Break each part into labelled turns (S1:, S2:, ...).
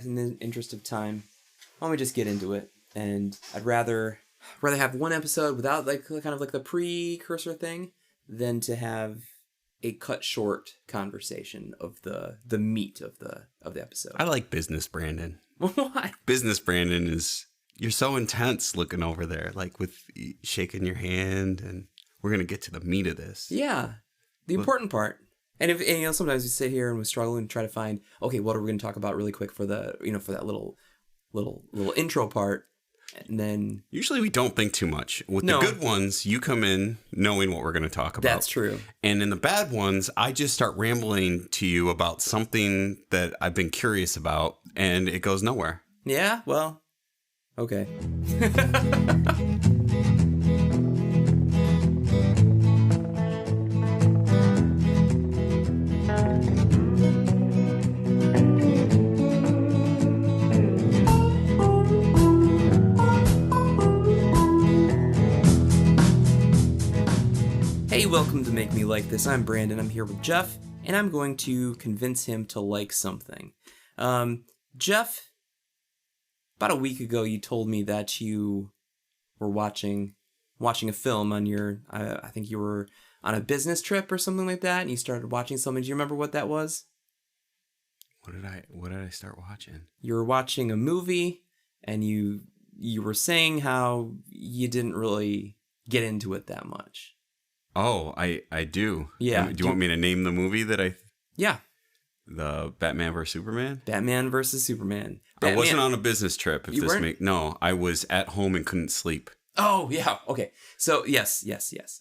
S1: In the interest of time, why don't we just get into it? And I'd rather have one episode without the precursor thing than to have a cut short conversation of the meat of the episode.
S2: I like business Brandon.
S1: Why?
S2: Business Brandon is, you're so intense looking over there, like with shaking your hand, and we're going to get to the meat of this.
S1: Yeah, the important part. And sometimes we sit here and we struggle and try to find, okay, what are we going to talk about really quick for the, for that little intro part. And then
S2: usually we don't think too much. With the good ones, you come in knowing what we're going to talk about.
S1: That's true.
S2: And in the bad ones, I just start rambling to you about something that I've been curious about, and it goes nowhere.
S1: Yeah, well, okay. Hey, welcome to Make Me Like This. I'm Brandon. I'm here with Jeff, and I'm going to convince him to like something. Jeff, about a week ago, you told me that you were watching a film on your, I think you were on a business trip or something like that, and you started watching something. Do you remember what that was?
S2: What did I start watching?
S1: You were watching a movie, and you were saying how you didn't really get into it that much.
S2: Oh, I do.
S1: Yeah.
S2: Do you want me to name the movie that I...
S1: Yeah.
S2: The Batman vs. Superman?
S1: Batman vs. Superman.
S2: I wasn't on a business trip. No, I was at home and couldn't sleep.
S1: Oh, yeah. Okay. So, yes.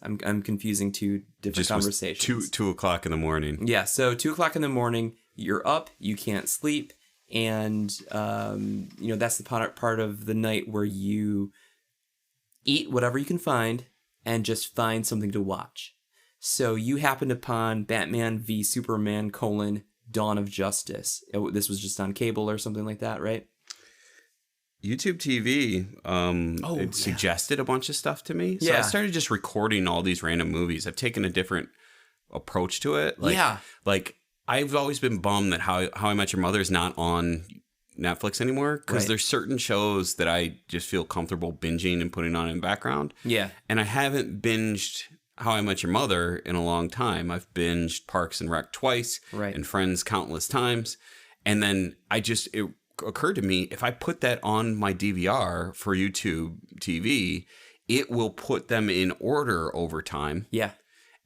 S1: I'm confusing two different conversations.
S2: 2 o'clock in the morning.
S1: Yeah, so 2 o'clock in the morning, you're up, you can't sleep, and, that's the part of the night where you eat whatever you can find and just find something to watch. So you happened upon Batman v Superman: Dawn of Justice. This was just on cable or something like that, right?
S2: YouTube TV suggested a bunch of stuff to me. So
S1: yeah.
S2: I started just recording all these random movies. I've taken a different approach to it. Like I've always been bummed that How I Met Your Mother is not on Netflix anymore, because there's certain shows that I just feel comfortable binging and putting on in background.
S1: Yeah. And
S2: I haven't binged How I Met Your Mother in a long time. I've binged Parks and Rec twice, and Friends countless times. And then it occurred to me, if I put that on my DVR for YouTube TV, it will put them in order over time.
S1: Yeah.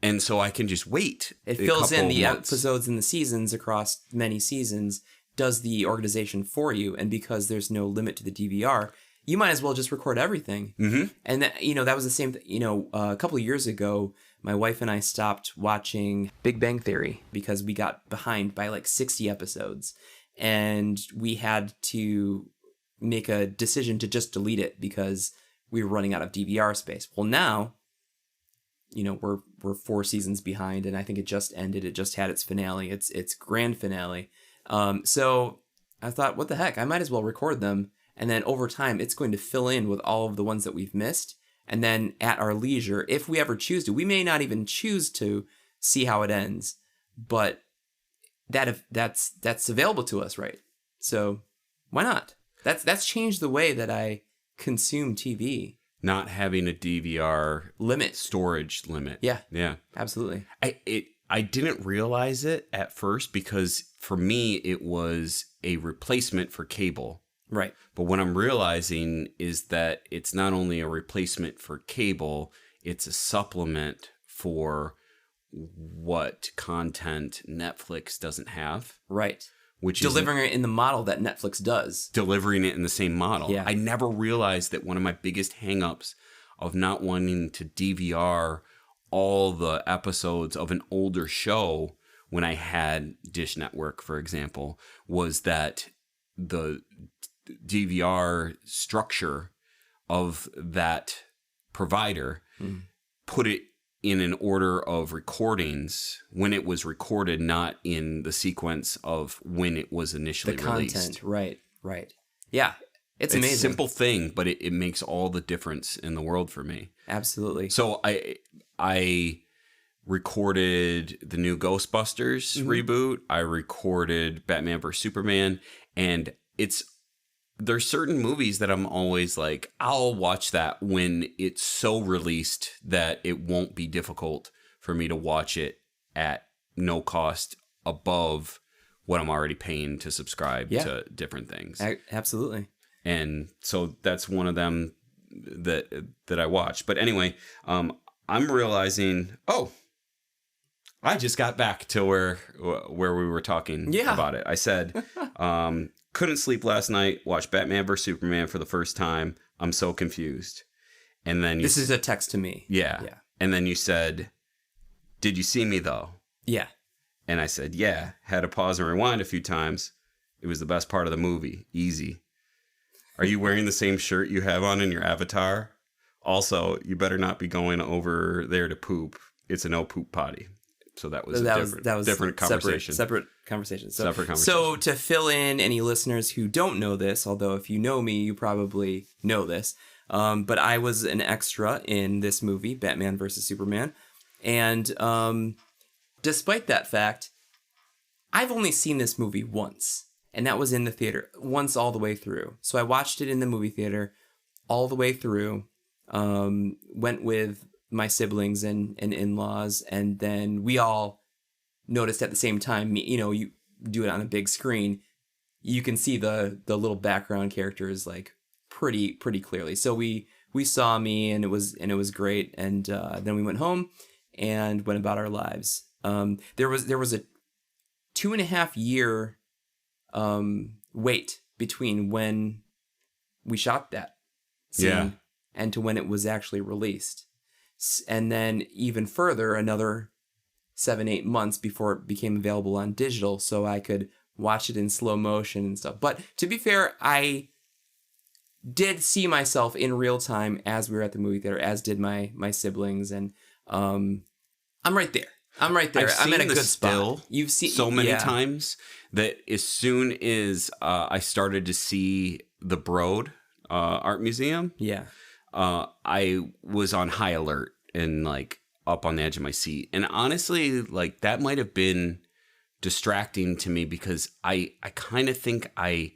S2: And so I can just wait.
S1: It fills in the episodes and the seasons across many seasons, does the organization for you, and because there's no limit to the DVR, you might as well just record everything.
S2: Mm-hmm.
S1: And that was the same thing. A couple of years ago, my wife and I stopped watching Big Bang Theory because we got behind by like 60 episodes, and we had to make a decision to just delete it because we were running out of DVR space. Well, now, we're 4 seasons behind, and I think it just ended. It just had its finale, its grand finale. So I thought, what the heck? I might as well record them. And then over time, it's going to fill in with all of the ones that we've missed. And then at our leisure, if we ever choose to, we may not even choose to see how it ends, but that's available to us, right? So why not? That's changed the way that I consume TV.
S2: Not having a DVR storage limit.
S1: Yeah, absolutely.
S2: I didn't realize it at first because for me, it was a replacement for cable.
S1: Right.
S2: But what I'm realizing is that it's not only a replacement for cable, it's a supplement for what content Netflix doesn't have.
S1: Right.
S2: Which
S1: delivering it in the model that Netflix does.
S2: Delivering it in the same model.
S1: Yeah.
S2: I never realized that one of my biggest hangups of not wanting to DVR all the episodes of an older show when I had Dish Network, for example, was that the DVR structure of that provider put it in an order of recordings when it was recorded, not in the sequence of when it was initially released.
S1: Right. Yeah, it's amazing.
S2: It's a simple thing, but it makes all the difference in the world for me.
S1: Absolutely.
S2: So I recorded the new Ghostbusters reboot. I recorded Batman vs. Superman, and there's certain movies that I'm always like, I'll watch that when it's so released that it won't be difficult for me to watch it at no cost above what I'm already paying to subscribe to different things.
S1: Absolutely.
S2: And so that's one of them that I watch. But anyway, I'm realizing, I just got back to where we were talking about it. I said, couldn't sleep last night, watched Batman vs. Superman for the first time. I'm so confused. And then
S1: this is a text to me.
S2: Yeah. And then you said, did you see me though?
S1: Yeah.
S2: And I said, yeah. Had to pause and rewind a few times. It was the best part of the movie. Easy. Are you wearing the same shirt you have on in your avatar? Also, you better not be going over there to poop. It's a no poop potty. So that was different conversation.
S1: Separate conversation. So to fill in any listeners who don't know this, although if you know me, you probably know this, but I was an extra in this movie, Batman vs. Superman. And despite that fact, I've only seen this movie once. And that was in the theater, once all the way through. So I watched it in the movie theater all the way through, went with my siblings and in-laws, and then we all noticed at the same time, you do it on a big screen, you can see the little background characters like pretty clearly. So we saw me, and it was great, and then we went home and went about our lives. There was a 2.5 year wait between when we shot that scene and to when it was actually released. And then even further, another 7-8 months before it became available on digital, so I could watch it in slow motion and stuff. But to be fair, I did see myself in real time as we were at the movie theater, as did my siblings, and I'm right there. I'm in a good spot. You've seen
S2: so many times that as soon as I started to see the Broad Art Museum, I was on high alert and like up on the edge of my seat. And honestly, like that might have been distracting to me because I kind of think I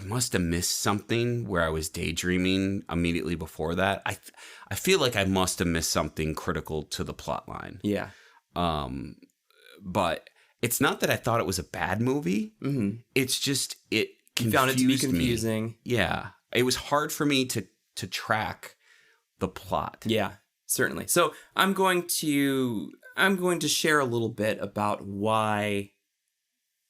S2: must have missed something where I was daydreaming immediately before that. I feel like I must have missed something critical to the plot line.
S1: Yeah.
S2: But it's not that I thought it was a bad movie. Mm-hmm. It's just it confused
S1: you found it to be confusing.
S2: Me. Yeah. It was hard for me to track the plot.
S1: Yeah, certainly. So I'm going to share a little bit about why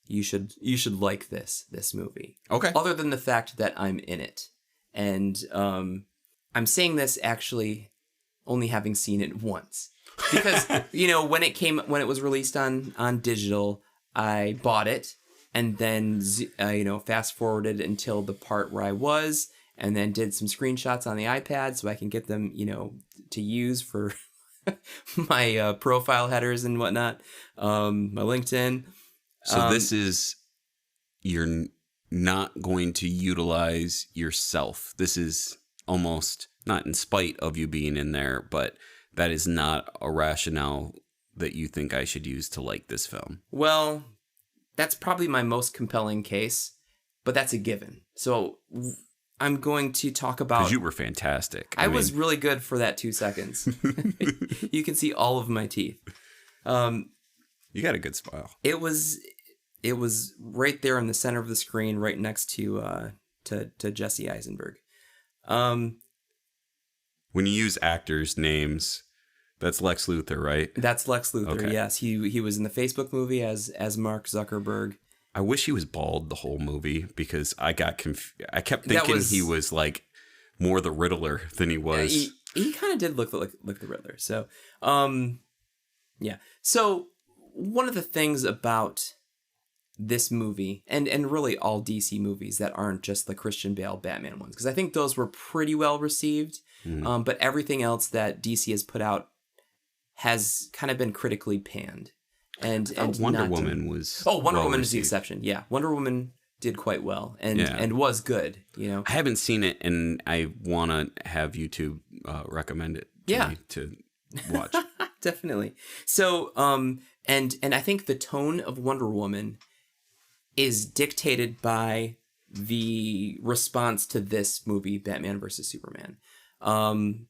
S1: you should like this movie. Okay. Other than the fact that I'm in it. And I'm saying this actually only having seen it once. Because, when it was released on digital, I bought it and then fast forwarded until the part where I was, and then did some screenshots on the iPad so I can get them, to use for my profile headers and whatnot, my LinkedIn.
S2: So this is, you're not going to utilize yourself. This is almost not in spite of you being in there, but that is not a rationale that you think I should use to like this film.
S1: Well, that's probably my most compelling case, but that's a given. So I'm going to talk about...
S2: Because you were fantastic.
S1: I was really good for that 2 seconds. You can see all of my teeth.
S2: You got a good smile.
S1: It was right there in the center of the screen, right next to Jesse Eisenberg.
S2: When you use actors' names, that's Lex Luthor, right?
S1: That's Lex Luthor, okay. Yes. He was in the Facebook movie as Mark Zuckerberg.
S2: I wish he was bald the whole movie because I got I kept thinking he was like more the Riddler than he was.
S1: He kind of did look like the Riddler. So, yeah. So one of the things about this movie and really all DC movies that aren't just the Christian Bale Batman ones, because I think those were pretty well received. But everything else that DC has put out has kind of been critically panned. And
S2: Wonder Woman was
S1: Wonder Woman is the exception. Yeah, Wonder Woman did quite well and was good. I
S2: haven't seen it, and I want to have YouTube recommend it to me to watch.
S1: Definitely. So and I think the tone of Wonder Woman is dictated by the response to this movie, Batman versus Superman. I'm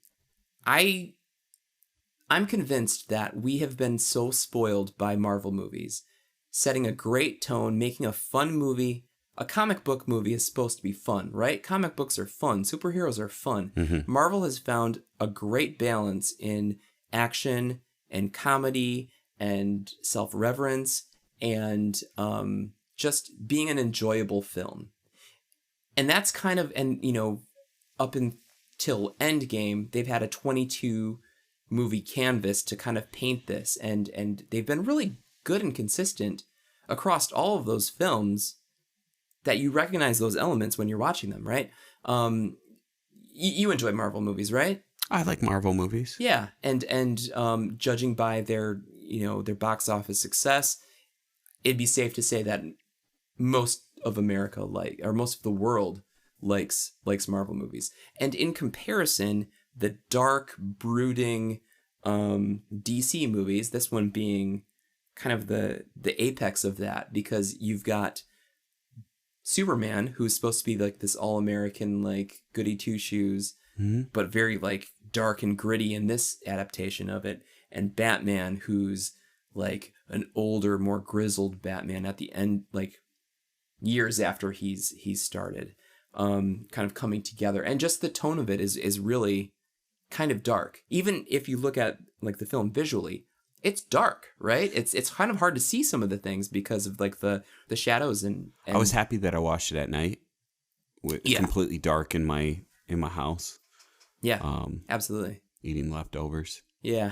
S1: convinced that we have been so spoiled by Marvel movies, setting a great tone, making a fun movie. A comic book movie is supposed to be fun, right? Comic books are fun. Superheroes are fun.
S2: Mm-hmm.
S1: Marvel has found a great balance in action and comedy and self-reverence and just being an enjoyable film. And that's kind of, and you know, up until Endgame, they've had a 22 movie canvas to kind of paint this, and they've been really good and consistent across all of those films that you recognize those elements when you're watching them, right? You enjoy Marvel movies, right?
S2: I like Marvel movies.
S1: Yeah, and judging by their their box office success, it'd be safe to say that most of America most of the world likes Marvel movies. And in comparison, the dark, brooding DC movies, this one being kind of the apex of that, because you've got Superman, who's supposed to be like this all-American, like goody two-shoes, but very like dark and gritty in this adaptation of it, and Batman, who's like an older, more grizzled Batman at the end, like years after he's started, kind of coming together. And just the tone of it is really kind of dark. Even if you look at like the film visually, it's dark, right? It's kind of hard to see some of the things because of like the shadows and
S2: I was happy that I watched it at night with completely dark in my house.
S1: Yeah. Absolutely.
S2: Eating leftovers.
S1: Yeah.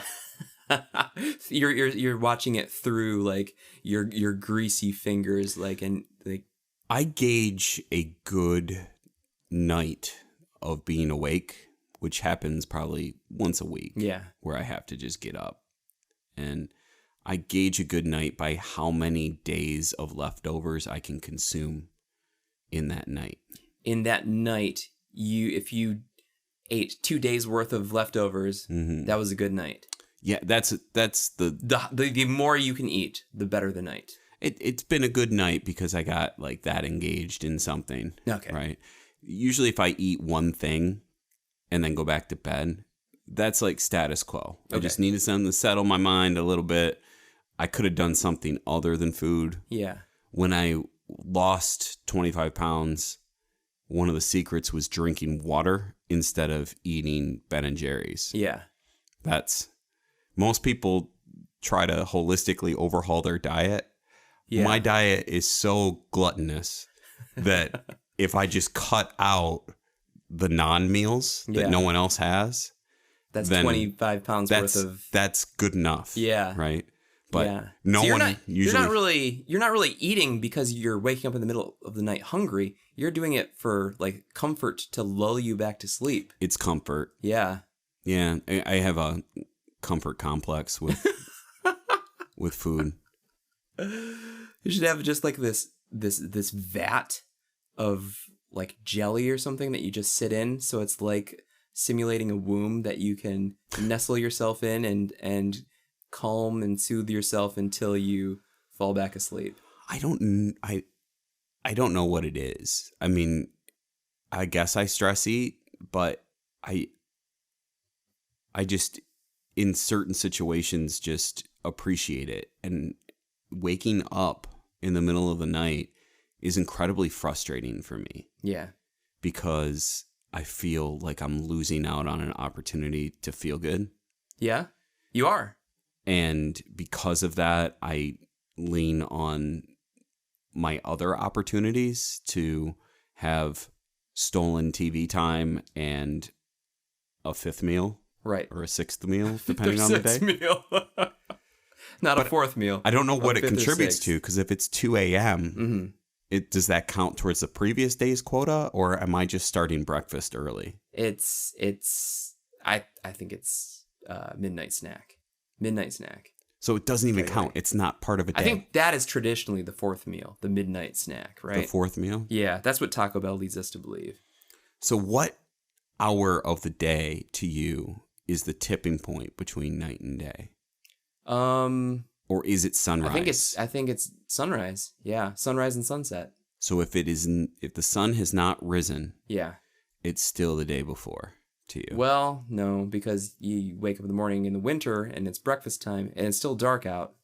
S1: You're watching it through like your greasy fingers, like, and like
S2: I gauge a good night of being awake, which happens probably once a week.
S1: Yeah.
S2: Where I have to just get up. And I gauge a good night by how many days of leftovers I can consume in that night. In
S1: that night, if you ate 2 days worth of leftovers, that was a good night.
S2: Yeah, that's
S1: the more you can eat, the better the night.
S2: It's been a good night because I got like that engaged in something.
S1: Okay.
S2: Right. Usually if I eat one thing and then go back to bed, that's like status quo. Okay. I just needed something to settle my mind a little bit. I could have done something other than food.
S1: Yeah.
S2: When I lost 25 pounds, one of the secrets was drinking water instead of eating Ben & Jerry's.
S1: Yeah.
S2: Most people try to holistically overhaul their diet. Yeah. My diet is so gluttonous that if I just cut out the non-meals that no one else has,
S1: that's 25 pounds worth of.
S2: That's good enough.
S1: Yeah.
S2: Right. But
S1: so
S2: usually
S1: you're not really eating because you're waking up in the middle of the night hungry. You're doing it for like comfort, to lull you back to sleep.
S2: It's comfort.
S1: Yeah.
S2: Yeah. I have a comfort complex with with food.
S1: You should have just like this vat of like jelly or something that you just sit in, so it's like simulating a womb that you can nestle yourself in and calm and soothe yourself until you fall back asleep.
S2: I don't know what it is. I mean, I guess I stress eat, but I just in certain situations just appreciate it. And waking up in the middle of the night is incredibly frustrating for me.
S1: Yeah.
S2: Because I feel like I'm losing out on an opportunity to feel good.
S1: Yeah, you are.
S2: And because of that, I lean on my other opportunities to have stolen TV time and a fifth meal.
S1: Right.
S2: Or a sixth meal, depending on the day.
S1: Meal. Not a fourth meal.
S2: I don't know what it contributes to, because if it's 2 a.m., does that count towards the previous day's quota, or am I just starting breakfast early?
S1: I think it's midnight snack. Midnight snack.
S2: So it doesn't even count. It's not part of a day.
S1: I think that is traditionally the fourth meal, the midnight snack, right?
S2: The fourth meal?
S1: Yeah, that's what Taco Bell leads us to believe.
S2: So what hour of the day to you is the tipping point between night and day? Or is it sunrise?
S1: I think it's sunrise. Yeah, sunrise and sunset.
S2: So if if the sun has not risen,
S1: Yeah.
S2: it's still the day before to you.
S1: Well, no, because you wake up in the morning in the winter and it's breakfast time and it's still dark out.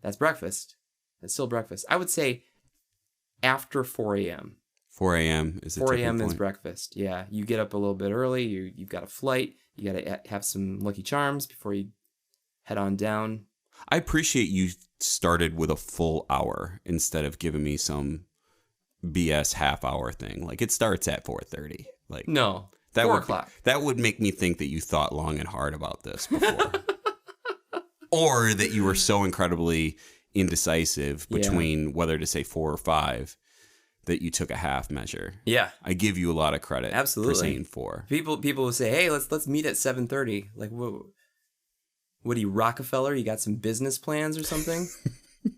S1: That's breakfast. That's still breakfast. I would say after 4 a.m.
S2: 4 a.m. is the
S1: 4
S2: tipping
S1: a.m. is
S2: point.
S1: breakfast. Yeah, you get up a little bit early. You've got a flight. You got to have some Lucky Charms before you head on down.
S2: I appreciate you started with a full hour instead of giving me some BS half hour thing. Like, it starts at 4:30. Like,
S1: No,
S2: that
S1: 4
S2: would,
S1: o'clock.
S2: That would make me think that you thought long and hard about this before. Or that you were so incredibly indecisive between whether to say 4 or 5 that you took a half measure.
S1: Yeah,
S2: I give you a lot of credit
S1: absolutely.
S2: for saying 4.
S1: People will say, "Hey, let's meet at 7:30." Like, what are you, Rockefeller? You got some business plans or something?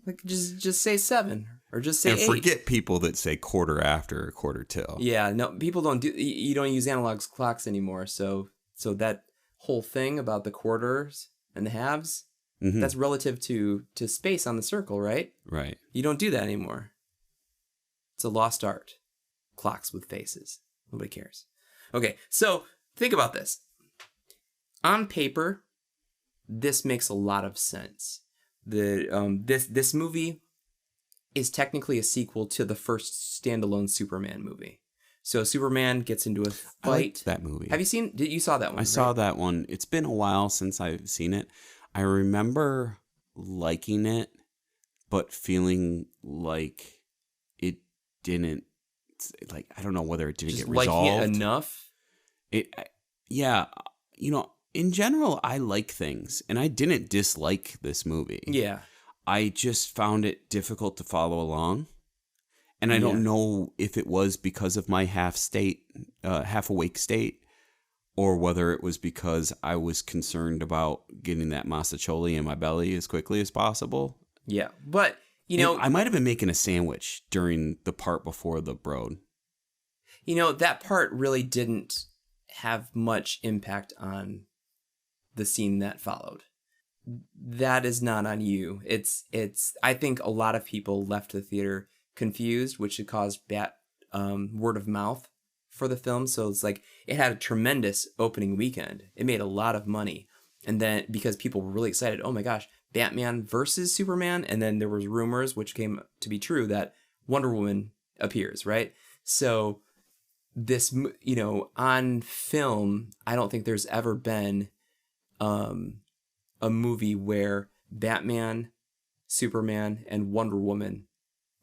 S1: Like, just say 7 or just say 8.
S2: And forget people that say quarter after or quarter till.
S1: Yeah, no, people don't do. You don't use analog clocks anymore. So that whole thing about the quarters and the halves, that's relative to space on the circle, right?
S2: Right.
S1: You don't do that anymore. It's a lost art. Clocks with faces. Nobody cares. Okay, so think about this. On paper, this makes a lot of sense. This movie is technically a sequel to the first standalone Superman movie. So Superman gets into a fight.
S2: I liked that movie.
S1: Have you seen? You saw that one?
S2: I saw that one. It's been a while since I've seen it. I remember liking it, but feeling like it didn't. Like, I don't know whether it didn't
S1: Just
S2: get resolved.
S1: liking it enough.
S2: Yeah. You know, in general, I like things, and I didn't dislike this movie.
S1: Yeah.
S2: I just found it difficult to follow along. And I don't know if it was because of my half awake state, or whether it was because I was concerned about getting that masticholi in my belly as quickly as possible.
S1: Yeah. But, you know,
S2: I might have been making a sandwich during the part before the broad.
S1: You know, that part really didn't have much impact on the scene that followed. That is not on you. It's I think a lot of people left the theater confused, which had caused bad word of mouth for the film. So it's like, it had a tremendous opening weekend. It made a lot of money. And then because people were really excited, oh my gosh, Batman versus Superman. And then there was rumors, which came to be true, that Wonder Woman appears, right? So this, you know, on film, I don't think there's ever been a movie where Batman, Superman, and Wonder Woman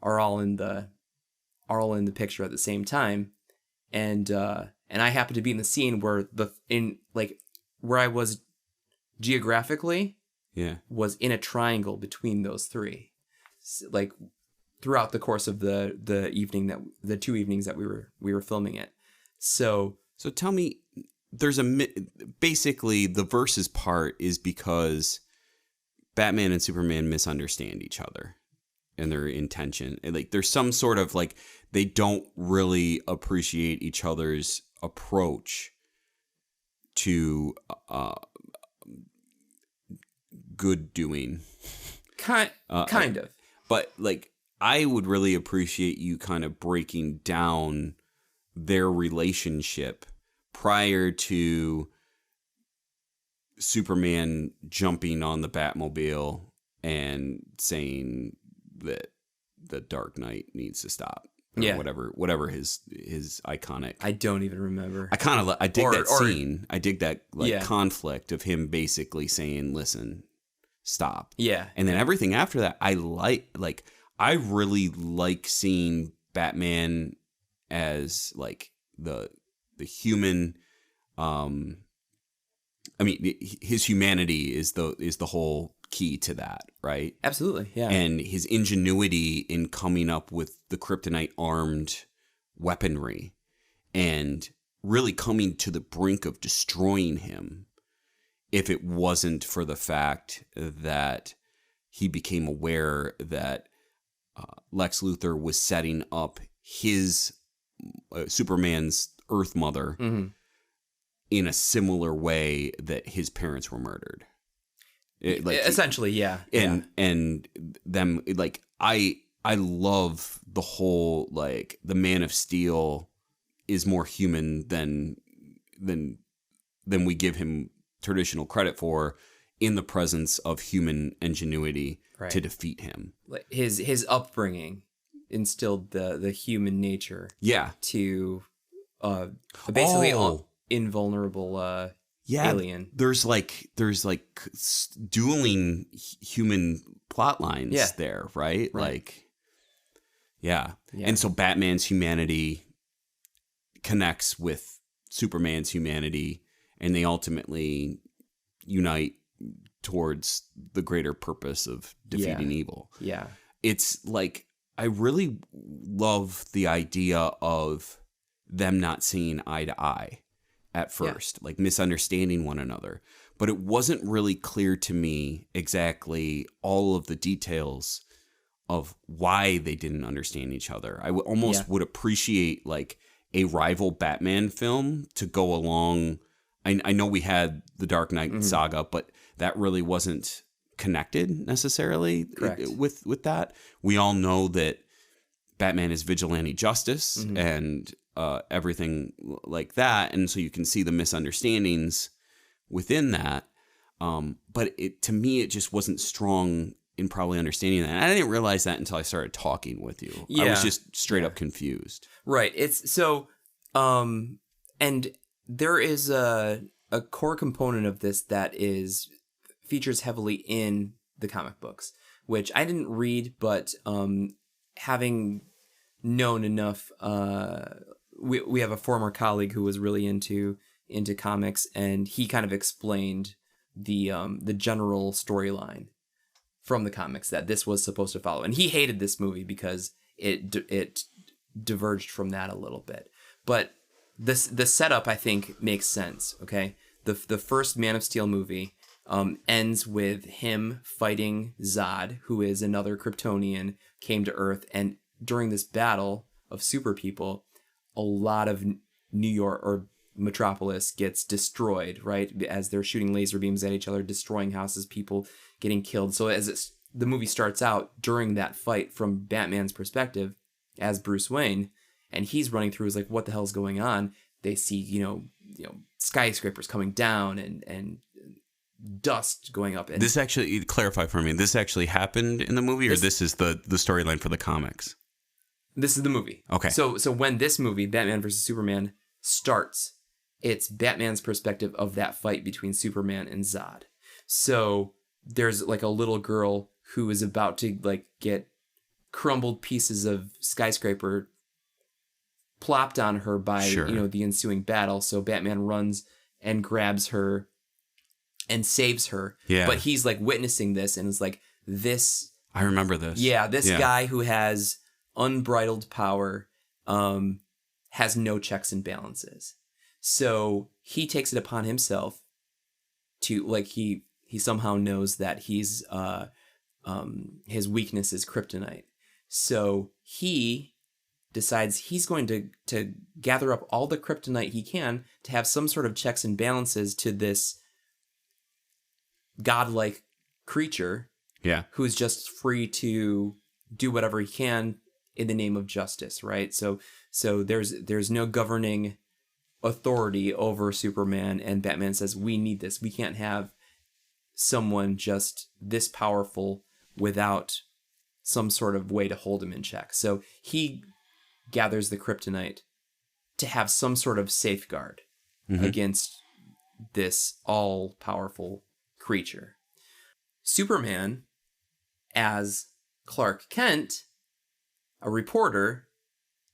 S1: are all in the picture at the same time, and I happen to be in the scene where where I was geographically, was in a triangle between those three, like throughout the course of the the 2 evenings that we were filming it. So
S2: tell me, there's basically the versus part is because Batman and Superman misunderstand each other and their intention. And like, there's some sort of like, they don't really appreciate each other's approach to good doing.
S1: Kind of.
S2: But like, I would really appreciate you kind of breaking down their relationship prior to Superman jumping on the Batmobile and saying that the Dark Knight needs to stop. Or whatever his iconic.
S1: I don't even remember.
S2: I dig that scene. I dig that conflict of him basically saying, "Listen, stop."
S1: Yeah.
S2: And then everything after that, I really like seeing Batman as like the human. I mean, his humanity is the whole key to that, right?
S1: Absolutely, yeah.
S2: And his ingenuity in coming up with the kryptonite armed weaponry and really coming to the brink of destroying him if it wasn't for the fact that he became aware that Lex Luthor was setting up his Superman's Earth Mother in a similar way that his parents were murdered.
S1: Essentially, yeah.
S2: And them, like, I I love the whole, like, the Man of Steel is more human than we give him traditional credit for, in the presence of human ingenuity to defeat him.
S1: Like his upbringing instilled the human nature.
S2: Yeah.
S1: To basically invulnerable alien.
S2: There's like dueling human plot lines there, right? Like, yeah. And so Batman's humanity connects with Superman's humanity, and they ultimately unite towards the greater purpose of defeating evil.
S1: Yeah.
S2: It's like, I really love the idea of them not seeing eye to eye at first, like misunderstanding one another. But it wasn't really clear to me exactly all of the details of why they didn't understand each other. I almost would appreciate like a rival Batman film to go along. I know we had the Dark Knight saga, but that really wasn't connected necessarily with that. We all know that Batman is vigilante justice and everything like that, and so you can see the misunderstandings within that. But to me, it just wasn't strong in probably understanding that. And I didn't realize that until I started talking with you. I was just straight up confused.
S1: Right. It's so, and there is a core component of this that features heavily in the comic books, which I didn't read, but having known enough, we have a former colleague who was really into comics, and he kind of explained the general storyline from the comics that this was supposed to follow. And he hated this movie because it diverged from that a little bit. But the setup, I think, makes sense, okay? The first Man of Steel movie ends with him fighting Zod, who is another Kryptonian, came to Earth, and during this battle of super people, a lot of New York or Metropolis gets destroyed, right? As they're shooting laser beams at each other, destroying houses, people getting killed. So as the movie starts out during that fight from Batman's perspective as Bruce Wayne, and he's running through, is like, what the hell's going on? They see, you know, skyscrapers coming down and dust going up. And
S2: this actually, clarify for me, this actually happened in the movie, or this is the storyline for the comics?
S1: This is the movie.
S2: Okay.
S1: So when this movie, Batman vs. Superman, starts, it's Batman's perspective of that fight between Superman and Zod. So there's like a little girl who is about to like get crumbled pieces of skyscraper plopped on her by the ensuing battle. So Batman runs and grabs her and saves her. Yeah. But he's like witnessing this and is like, this.
S2: I remember this.
S1: Yeah, this guy who has unbridled power has no checks and balances. So he takes it upon himself to, like, he somehow knows that he's his weakness is kryptonite. So he decides he's going to gather up all the kryptonite he can to have some sort of checks and balances to this godlike creature who's just free to do whatever he can in the name of justice, right? So there's no governing authority over Superman, and Batman says, we need this. We can't have someone just this powerful without some sort of way to hold him in check. So he gathers the kryptonite to have some sort of safeguard against this all-powerful creature. Superman, as Clark Kent, a reporter,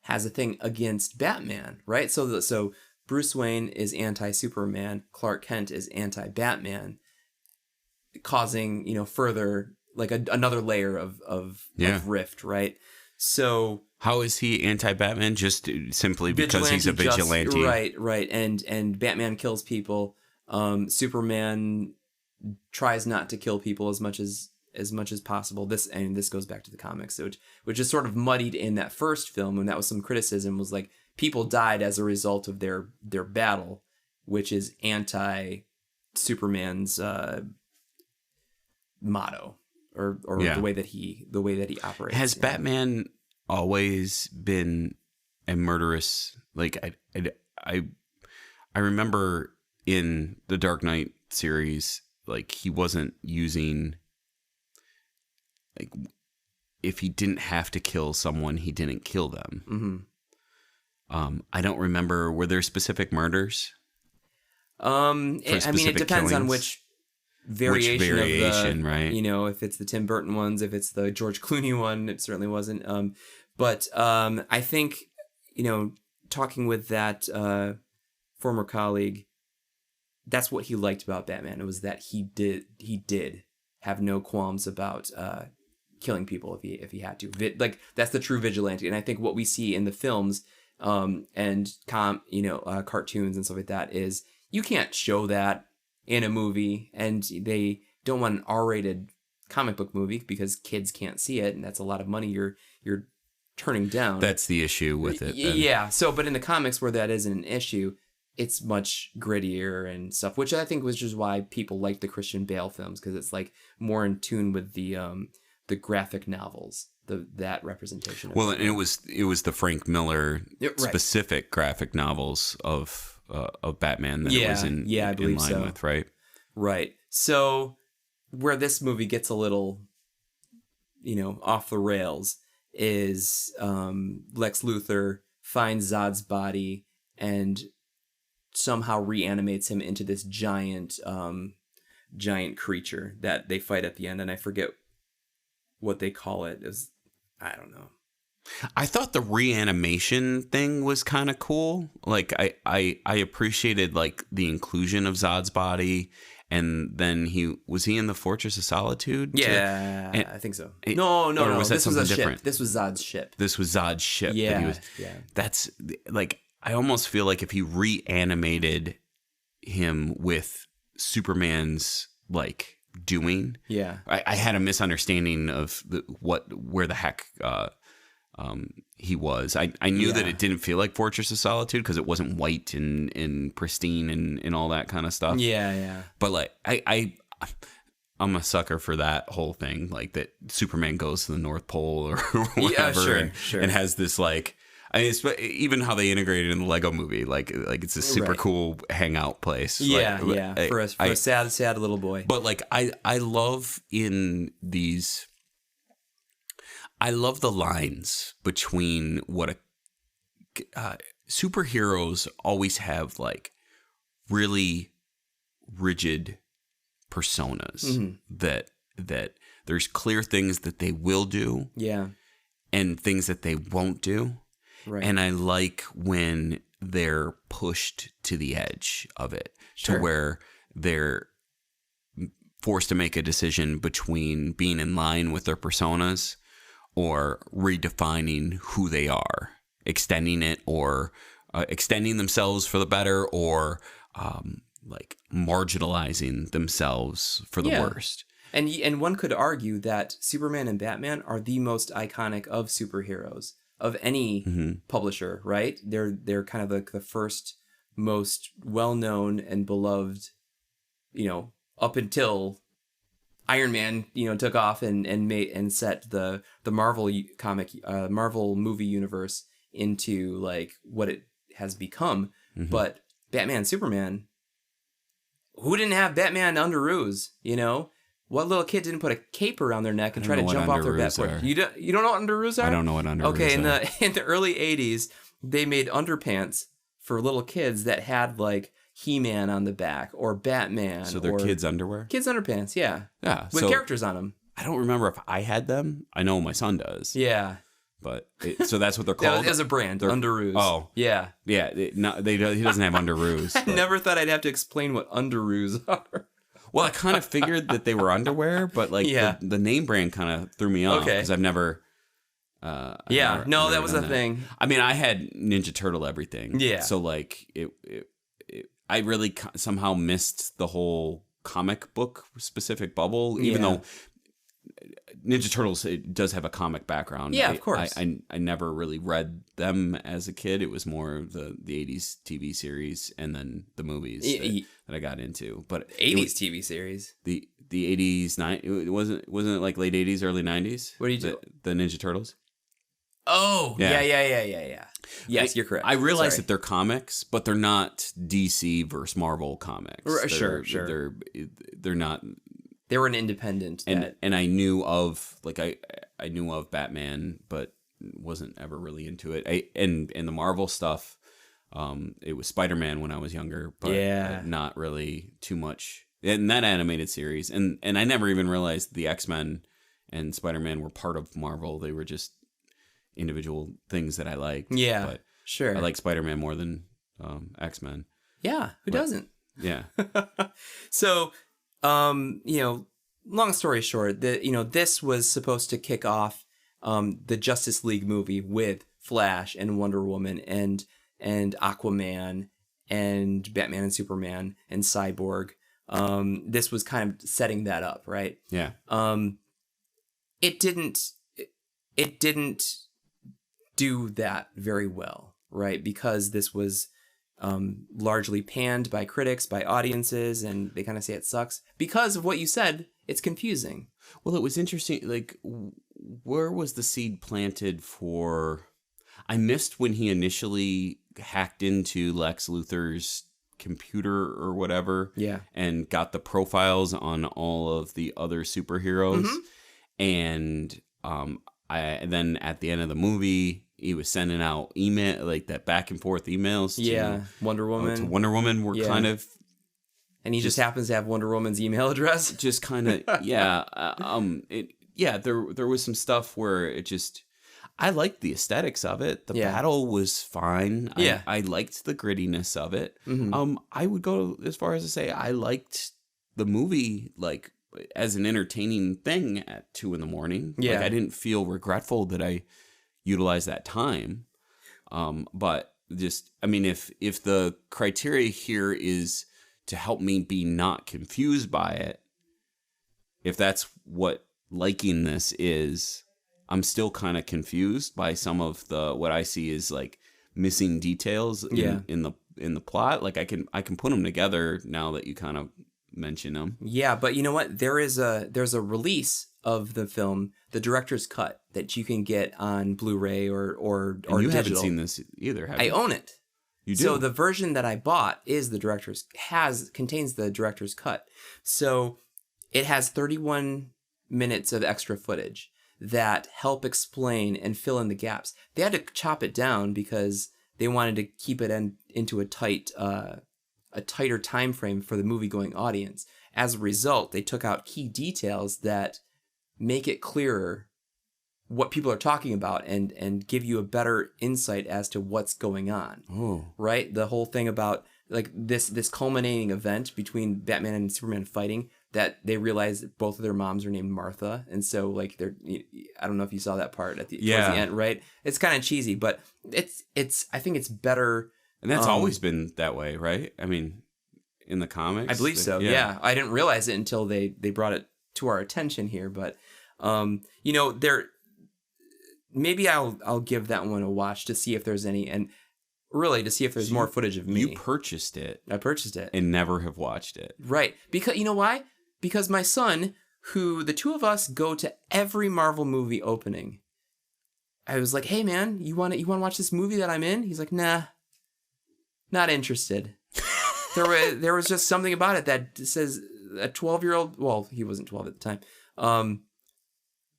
S1: has a thing against Batman, right? So Bruce Wayne is anti-Superman, Clark Kent is anti-Batman, causing, further, like another layer of rift, right? So
S2: how is he anti-Batman? Just simply because he's a vigilante.
S1: Right. And Batman kills people. Superman tries not to kill people as much as possible. This goes back to the comics, which is sort of muddied in that first film, when that was some criticism, was like people died as a result of their battle, which is anti-Superman's motto or the way that he operates.
S2: Has Batman always been a murderous? Like I remember in the Dark Knight series, like he wasn't using, like, if he didn't have to kill someone, he didn't kill them. Mm-hmm. I don't remember. Were there specific murders?
S1: I mean, it depends on which variation,
S2: right?
S1: You know, if it's the Tim Burton ones, if it's the George Clooney one, it certainly wasn't. But I think, you know, talking with that former colleague, that's what he liked about Batman. It was that he did have no qualms about killing people if he had to. Like, that's the true vigilante. And I think what we see in the films and cartoons and stuff like that is you can't show that in a movie, and they don't want an R-rated comic book movie because kids can't see it, and that's a lot of money you're turning down.
S2: That's the issue with it. Then.
S1: Yeah. So, but in the comics where that isn't an issue, it's much grittier and stuff, which I think was just why people like the Christian Bale films, because it's like more in tune with the graphic novels, that representation.
S2: Well, and it was the Frank Miller specific graphic novels of Batman that it was in line with, right?
S1: Right. So where this movie gets a little, off the rails is Lex Luthor finds Zod's body and somehow reanimates him into this giant creature that they fight at the end, and I forget what they call it. I don't know.
S2: I thought the reanimation thing was kind of cool. Like I appreciated like the inclusion of Zod's body, and then he in the Fortress of Solitude.
S1: Yeah, I think so. No.
S2: Was that
S1: this
S2: something
S1: was a
S2: different?
S1: Ship. This was Zod's ship.
S2: This was Zod's ship.
S1: Yeah,
S2: That's like, I almost feel like if he reanimated him with Superman's like doing.
S1: Yeah,
S2: I had a misunderstanding of where the heck he was. I knew that it didn't feel like Fortress of Solitude because it wasn't white and pristine and all that kind of stuff.
S1: Yeah.
S2: But like I'm a sucker for that whole thing, like that Superman goes to the North Pole or whatever,
S1: sure.
S2: and has this like. It's even how they integrated in the Lego movie, like it's a super cool hangout place.
S1: Yeah, for a sad little boy.
S2: But like I love in these. I love the lines between what superheroes always have, like really rigid personas that there's clear things that they will do, and things that they won't do. Right. And I like when they're pushed to the edge of it, to where they're forced to make a decision between being in line with their personas or redefining who they are, extending it, or extending themselves for the better, or like marginalizing themselves for the worst.
S1: And one could argue that Superman and Batman are the most iconic of superheroes of any publisher, right? They're kind of like the first most well-known and beloved, up until Iron Man, took off and set the Marvel Marvel movie universe into like what it has become. But Batman, Superman, who didn't have Batman underoos, What little kid didn't put a cape around their neck and try to jump off their backboard? You don't know what underoos are?
S2: I don't know what underoos are.
S1: Okay, in the early 80s, they made underpants for little kids that had like He-Man on the back or Batman.
S2: So they're kids' underwear?
S1: Kids' underpants, yeah.
S2: Yeah.
S1: With characters on them.
S2: I don't remember if I had them. I know my son does.
S1: Yeah.
S2: But so that's what they're called?
S1: As a brand, underoos.
S2: Oh.
S1: Yeah.
S2: Yeah, he doesn't have underoos.
S1: I never thought I'd have to explain what underoos are.
S2: Well, I kind of figured that they were underwear, but like the name brand kind of threw me off because I've never.
S1: That was a thing.
S2: I mean, I had Ninja Turtle everything. Yeah. So like I really somehow missed the whole comic book specific bubble, even though Ninja Turtles, it does have a comic background.
S1: Yeah, of course.
S2: I never really read them as a kid. It was more the 80s TV series and then the movies that I got into. But
S1: 80s TV series?
S2: The the 80s, it wasn't it like late 80s, early 90s?
S1: What do you do?
S2: The Ninja Turtles?
S1: Oh, yeah. Yes, you're correct.
S2: I realize that they're comics, but they're not DC versus Marvel comics.
S1: Sure.
S2: They're not.
S1: They were an independent.
S2: And I knew of I knew of Batman, but wasn't ever really into it. And the Marvel stuff, it was Spider-Man when I was younger, but not really too much. And that animated series, and I never even realized the X-Men and Spider-Man were part of Marvel. They were just individual things that I liked.
S1: Yeah,
S2: but
S1: sure.
S2: I like Spider-Man more than X-Men.
S1: Yeah, who doesn't?
S2: Yeah.
S1: So, long story short, this was supposed to kick off the Justice League movie with Flash and Wonder Woman and Aquaman and Batman and Superman and Cyborg. This was kind of setting that up, right?
S2: Yeah.
S1: It didn't do that very well, right? Because this was largely panned by critics, by audiences, and they kind of say it sucks. Because of what you said, it's confusing.
S2: Well, it was interesting, like, where was the seed planted for... I missed when he initially hacked into Lex Luthor's computer or whatever, and got the profiles on all of the other superheroes. And then at the end of the movie, he was sending out email, like that back and forth emails to
S1: Wonder Woman.
S2: To Wonder Woman were kind of...
S1: And he just happens to have Wonder Woman's email address.
S2: Just kind of, there was some stuff where it just... I liked the aesthetics of it. The battle was fine.
S1: Yeah.
S2: I liked the grittiness of it. I would go as far as to say I liked the movie, like, as an entertaining thing at 2 a.m.
S1: Yeah.
S2: Like, I didn't feel regretful that I utilized that time. But just, I mean, if the criteria here is to help me be not confused by it, if that's what liking this is, I'm still kind of confused by some of what I see is like missing details in the plot. Like I can put them together now that you kind of mention them.
S1: Yeah, but you know what? There's a release of the film, the director's cut, that you can get on Blu-ray or
S2: you
S1: digital.
S2: Haven't seen this either, have you?
S1: I own it.
S2: You do.
S1: So the version that I bought is contains the director's cut. So it has 31 minutes of extra footage that help explain and fill in the gaps. They had to chop it down because they wanted to keep it into a tighter time frame for the movie-going audience. As a result, they took out key details that make it clearer what people are talking about and give you a better insight as to what's going on.
S2: Oh.
S1: Right? The whole thing about like this culminating event between Batman and Superman fighting, that they realize that both of their moms are named Martha, and so like I don't know if you saw that part towards the end, right? It's kind of cheesy, but it's I think it's better.
S2: And that's always been that way, right? I mean, in the comics,
S1: I believe so. Yeah, I didn't realize it until they brought it to our attention here, but maybe I'll give that one a watch to see if there's any, and really to see if there's more footage of me.
S2: You purchased it.
S1: I purchased it
S2: and never have watched it,
S1: right? Because you know why? Because my son, who the two of us go to every Marvel movie opening, I was like, "Hey man, you want to watch this movie that I'm in?" He's like, "Nah, not interested." There was just something about it that says a 12-year-old, well, he wasn't 12 at the time,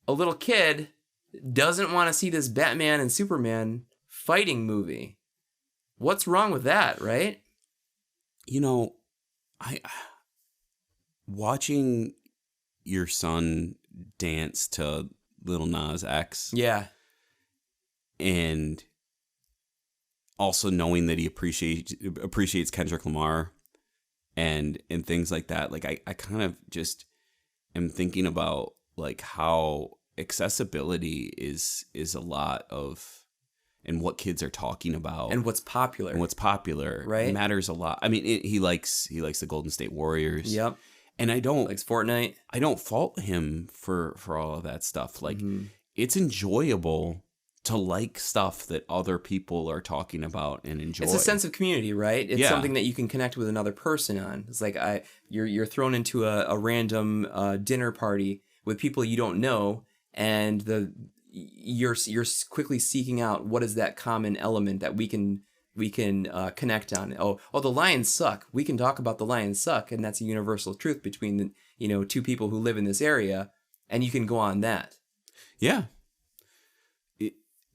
S1: a little kid doesn't want to see this Batman and Superman fighting movie. What's wrong with that, right?
S2: You know, watching your son dance to Lil Nas X.
S1: Yeah.
S2: And also knowing that he appreciates Kendrick Lamar and things like that. Like I kind of just am thinking about like how accessibility is a lot of, and what kids are talking about
S1: and what's popular
S2: right, matters a lot. I mean, he likes the Golden State Warriors.
S1: Yep.
S2: And I don't
S1: likes Fortnite.
S2: I don't fault him for all of that stuff. Like it's enjoyable to like stuff that other people are talking about and enjoy.
S1: It's a sense of community, right? It's
S2: Yeah.
S1: something that you can connect with another person on. It's like you're thrown into a random dinner party with people you don't know, and you're quickly seeking out what is that common element that we can connect on. Oh, the Lions suck. We can talk about the Lions suck, and that's a universal truth between two people who live in this area, and you can go on that.
S2: Yeah.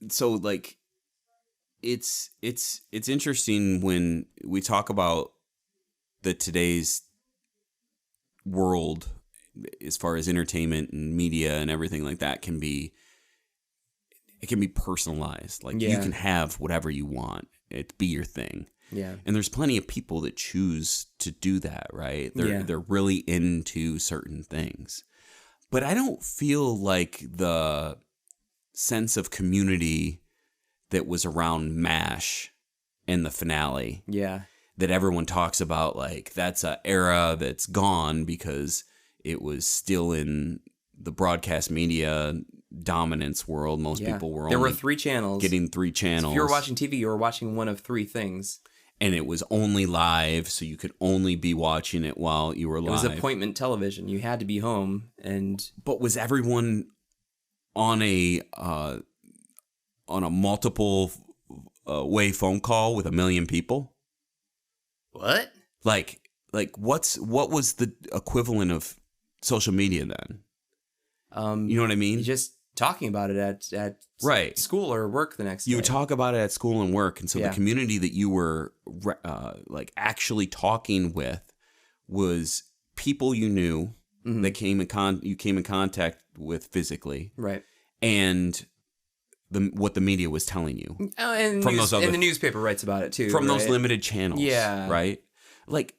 S2: So like, it's interesting when we talk about today's world as far as entertainment and media and everything like that can be personalized. Like you can have whatever you want. It be your thing.
S1: Yeah.
S2: And there's plenty of people that choose to do that, right? They're really into certain things. But I don't feel like the sense of community that was around MASH and the finale.
S1: Yeah.
S2: That everyone talks about, like, that's an era that's gone because it was still in the broadcast media dominance world. Most people were
S1: there were 3 channels.
S2: Getting 3 channels.
S1: So if you were watching TV, you were watching one of 3 things.
S2: And it was only live, so you could only be watching it while you were live.
S1: It was appointment television. You had to be home.
S2: But was everyone on a multiple way phone call with 1 million people?
S1: What?
S2: Like what was the equivalent of social media then? You know what I mean?
S1: Just talking about it at
S2: right.
S1: school or work the next day.
S2: You would talk about it at school and work, and so the community that you were like actually talking with was people you knew that you came in contact with physically,
S1: right?
S2: And what the media was telling you,
S1: and the newspaper writes about it too,
S2: from
S1: right?
S2: those limited channels, right? Like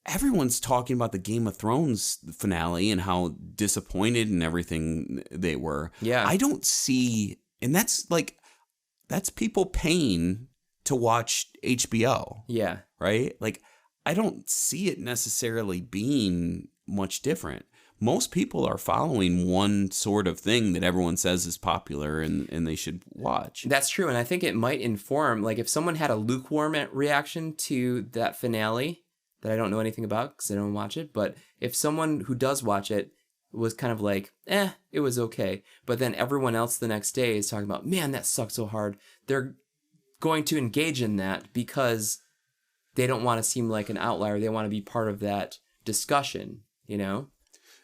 S2: everyone's talking about the Game of Thrones finale and how disappointed and everything they were.
S1: Yeah,
S2: I don't see, and that's people paying to watch HBO.
S1: Yeah,
S2: right. Like I don't see it necessarily being much different. Most people are following one sort of thing that everyone says is popular and they should watch.
S1: That's true. And I think it might inform, like if someone had a lukewarm reaction to that finale that I don't know anything about because I don't watch it, but if someone who does watch it was kind of like, it was okay. But then everyone else the next day is talking about, man, that sucked so hard. They're going to engage in that because they don't want to seem like an outlier. They want to be part of that discussion, you know?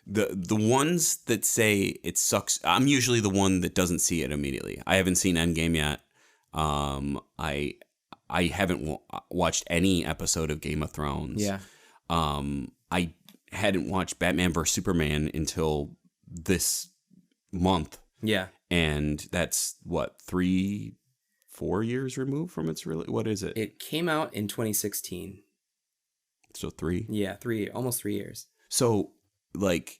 S2: The ones that say it sucks, I'm usually the one that doesn't see it immediately. I haven't seen Endgame yet. I haven't watched any episode of Game of Thrones.
S1: Yeah.
S2: I hadn't watched Batman vs Superman until this month.
S1: Yeah.
S2: And that's what, 3-4 years removed from its really. What is it?
S1: It came out in 2016.
S2: So 3.
S1: Yeah, almost 3 years.
S2: So like,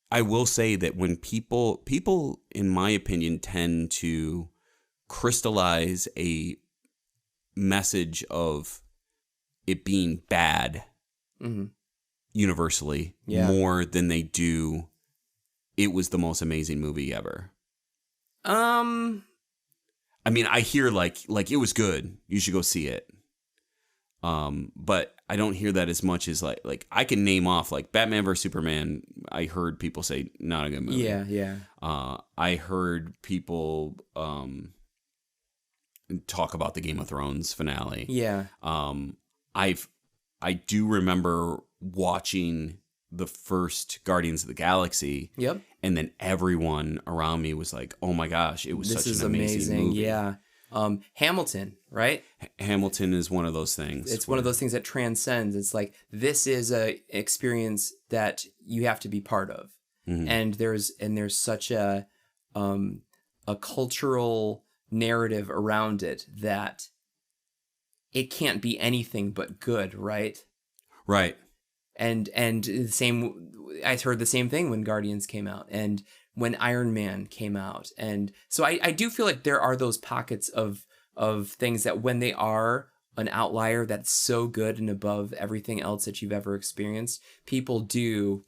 S2: I will say that when people, in my opinion, tend to crystallize a message of it being bad universally more than they do it was the most amazing movie ever. I mean, I hear like it was good, you should go see it. But I don't hear that as much as like I can name off like Batman vs Superman. I heard people say not a good movie.
S1: Yeah.
S2: I heard people talk about the Game of Thrones finale.
S1: Yeah.
S2: I do remember watching the first Guardians of the Galaxy.
S1: Yep.
S2: And then everyone around me was like, "Oh my gosh, it was such an amazing movie."
S1: Yeah. Hamilton, right?
S2: Hamilton is one of those things.
S1: It's one of those things that transcends. It's like, this is a experience that you have to be part of. Mm-hmm. And there's such a cultural narrative around it that it can't be anything but good, right?
S2: Right.
S1: And the same, I heard the same thing when Guardians came out and when Iron Man came out. And so I do feel like there are those pockets of things that when they are an outlier that's so good and above everything else that you've ever experienced, people do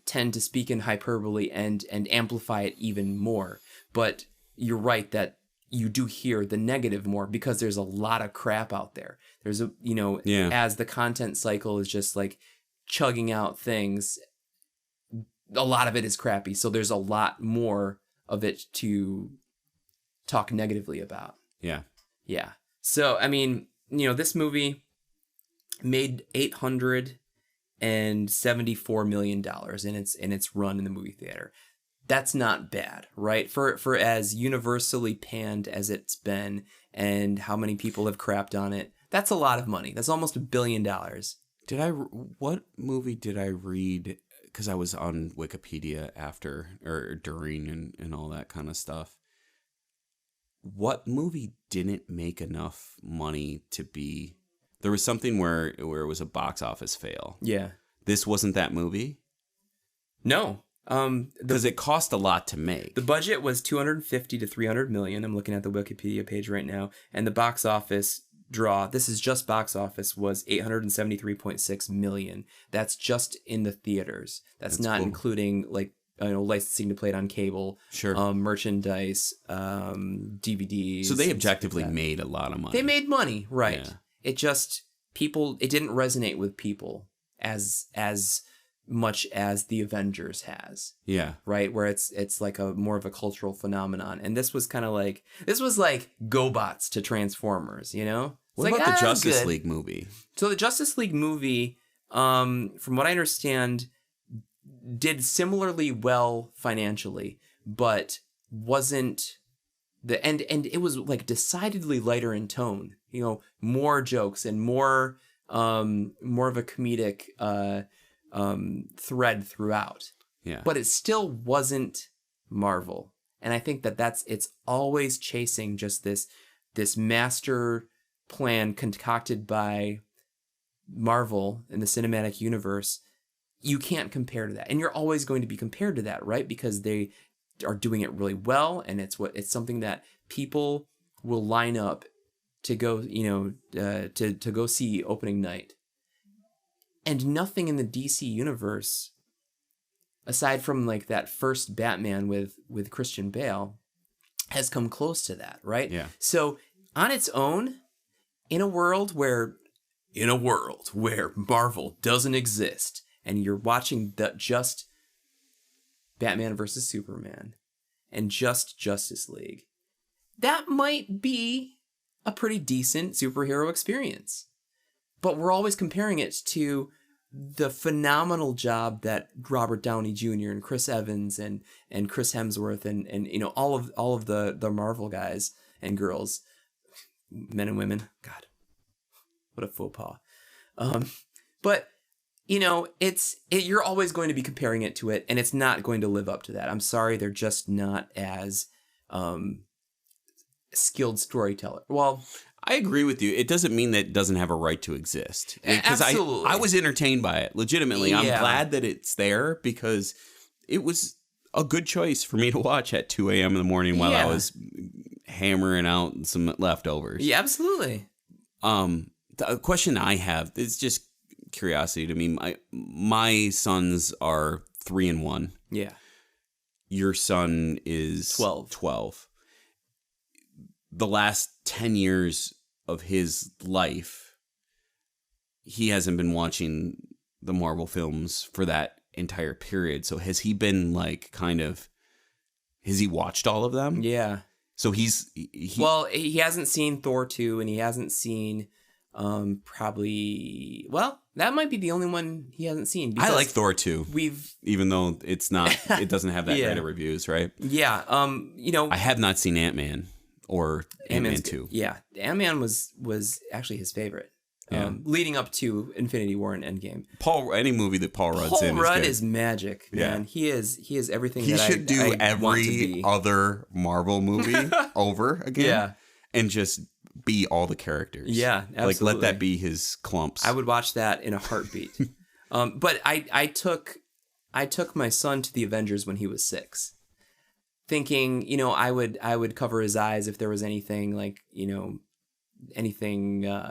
S1: tend to speak in hyperbole and amplify it even more. But you're right that you do hear the negative more because there's a lot of crap out there. There's as the content cycle is just like chugging out things, a lot of it is crappy. So there's a lot more of it to talk negatively about.
S2: Yeah.
S1: Yeah. So, I mean, this movie made $874 million in its run in the movie theater. That's not bad, right? For as universally panned as it's been and how many people have crapped on it, that's a lot of money. That's almost $1 billion.
S2: What movie did I read? Because I was on Wikipedia after or during and all that kind of stuff. What movie didn't make enough money to be... There was something where it was a box office fail.
S1: Yeah.
S2: This wasn't that movie?
S1: No.
S2: Because it cost a lot to make.
S1: The budget was $250 to $300 million. I'm looking at the Wikipedia page right now. And the box office draw, this is just box office, was $873.6 million. That's just in the theaters. That's not cool. Including licensing to play it on cable,
S2: sure,
S1: merchandise, DVDs.
S2: So they objectively made a lot of money.
S1: They made money, right? Yeah. It just it didn't resonate with people as much as the Avengers has.
S2: Yeah.
S1: Right? Where it's like a more of a cultural phenomenon. And this was kind of like GoBots to Transformers,
S2: What about the Justice League movie?
S1: So the Justice League movie, from what I understand, did similarly well financially, but wasn't and it was like decidedly lighter in tone, more jokes and more of a comedic thread throughout.
S2: Yeah.
S1: But it still wasn't Marvel. And I think it's always chasing just this master plan concocted by Marvel in the cinematic universe. You can't compare to that. And you're always going to be compared to that, right? Because they are doing it really well, and it's something that people will line up to go, to go see opening night. And nothing in the DC universe, aside from like that first Batman with Christian Bale, has come close to that, right?
S2: Yeah.
S1: So on its own, in a world where Marvel doesn't exist, and you're watching just Batman versus Superman and just Justice League, that might be a pretty decent superhero experience. But we're always comparing it to the phenomenal job that Robert Downey Jr. and Chris Evans and Chris Hemsworth and all of the Marvel guys and girls, men and women. God, what a faux pas. But you're always going to be comparing it to it, and it's not going to live up to that. I'm sorry, they're just not as skilled storyteller. Well,
S2: I agree with you. It doesn't mean that it doesn't have a right to exist. Because
S1: absolutely.
S2: I was entertained by it, legitimately. Yeah. I'm glad that it's there because it was a good choice for me to watch at 2 a.m. in the morning while I was hammering out some leftovers.
S1: Yeah, absolutely.
S2: The question I have is just curiosity to me. My sons are 3 and 1.
S1: Yeah.
S2: Your son is 12. The last 10 years of his life, he hasn't been watching the Marvel films for that entire period. So has he been has he watched all of them?
S1: Yeah.
S2: So he
S1: hasn't seen Thor 2, and he hasn't seen probably, that might be the only one he hasn't seen.
S2: I like Thor 2. Even though it doesn't have that great of reviews, right?
S1: Yeah.
S2: I have not seen Ant-Man or Ant-Man 2.
S1: Yeah. Ant-Man was actually his favorite. Leading up to Infinity War and Endgame.
S2: Any movie that Paul Rudd's in is
S1: Paul Rudd
S2: good.
S1: is magic, man. Yeah. He is everything
S2: he
S1: that
S2: should do
S1: I
S2: every
S1: want to be.
S2: Other Marvel movie over again.
S1: Yeah.
S2: And just be all the characters.
S1: Yeah, absolutely.
S2: Let that be his clumps.
S1: I would watch that in a heartbeat. But I took my son to the Avengers when he was 6. Thinking, I would cover his eyes if there was anything